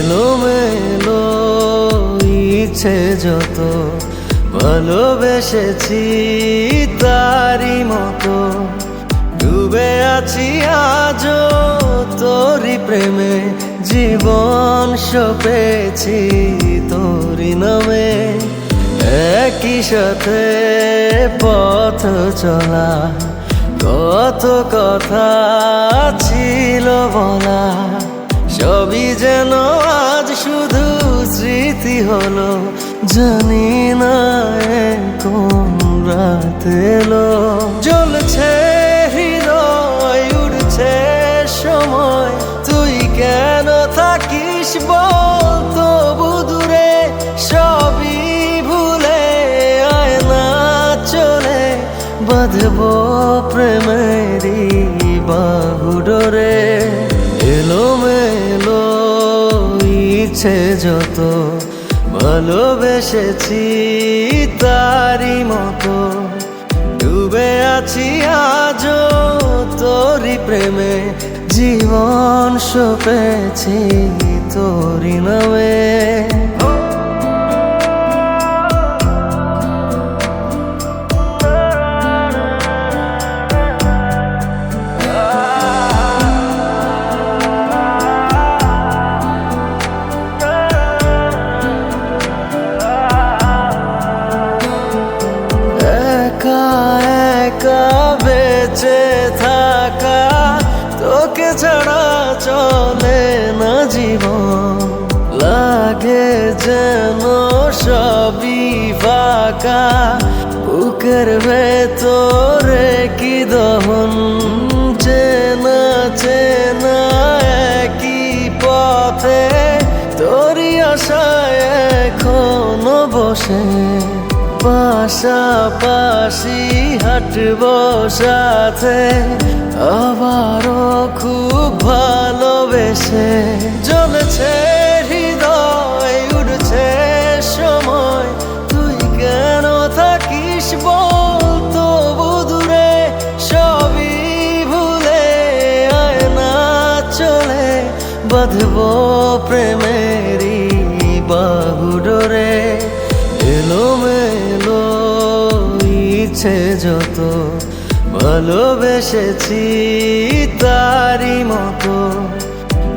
এলোমেলো ইচ্ছে যত ভালোবেসেছি তারই মতো ডুবে আছি আজও তোরই প্রেমে জীবন সপেছি তোরই নামে একই সাথে পথ চলা কত কথা ছিল বলা সবই যেন আজ শুধু স্মৃতি হলো জানি না কোন রাত এলো জ্বলছে হৃদয় উড়ছে সময় তুই কেন থাকিস বল তবু দূরে সবই ভুলে আয় না চলে বাঁধবো প্রেমেরই বাহু ডোরে এলোমেলো ইচ্ছে যত ভালোবেসেছি তারই মতো ডুবে আছি আজও তোরই প্রেমে জীবন সপেছি তোরই নামে বেঁচে থাকা তোকে ছাড়া চলে না জীবন লাগে যেন সবই ফাঁকা বুকের ভেতরে কি দহন চেনা চেনা একই পথে তোরই আশায় এখনো বসে পাশাপাশি হাঁটবো সাথে আবারও খুব ভালোবেসে জ্বলছে হৃদয় উড়ছে সময় তুই কেন থাকিস বল তবু দূরে সবই ভুলে আয় না চলে বাঁধবো প্রেমেরই বাহু ডোরে এলোমেলো ইচ্ছে যত ভালোবেসেছি তারই মতো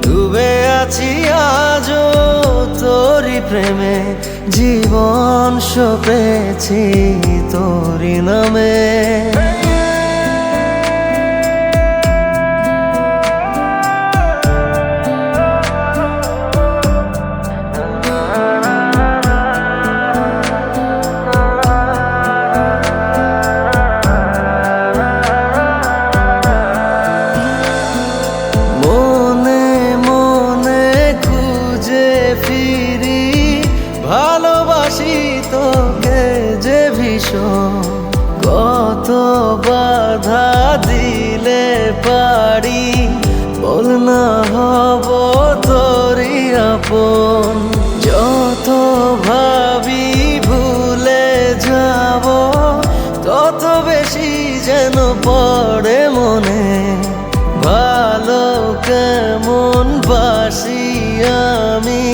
ডুবে আছি আজও তোরই প্রেমে জীবন সপেছি তোরই নামে ভালোবাসি তোকে যে ভীষণ কত বাধা দিলে পারি বল না হব তোরই আপন যত ভাবি ভুলে যাব তত বেশি যেন পড়ে মনে ভালো কেমন বাসি আমি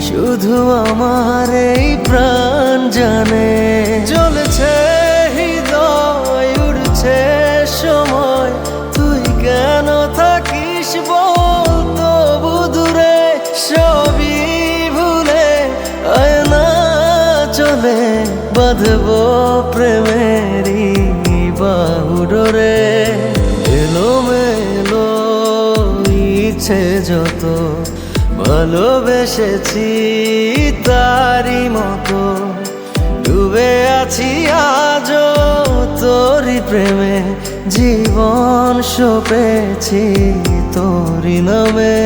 শুধু আমার এই প্রাণ জানে জ্বলছে হৃদয় উড়ছে সময় তুই কেন থাকিস বল তবু দূরে সবই ভুলে আয় না চলে বাঁধবো প্রেমেরই বাহু ডোরে এলোমেলো ইচ্ছে যত ভালোবেসেছি তারই মতো ডুবে আছি আজও তোরই প্রেমে জীবন সপেছি তোরই নামে।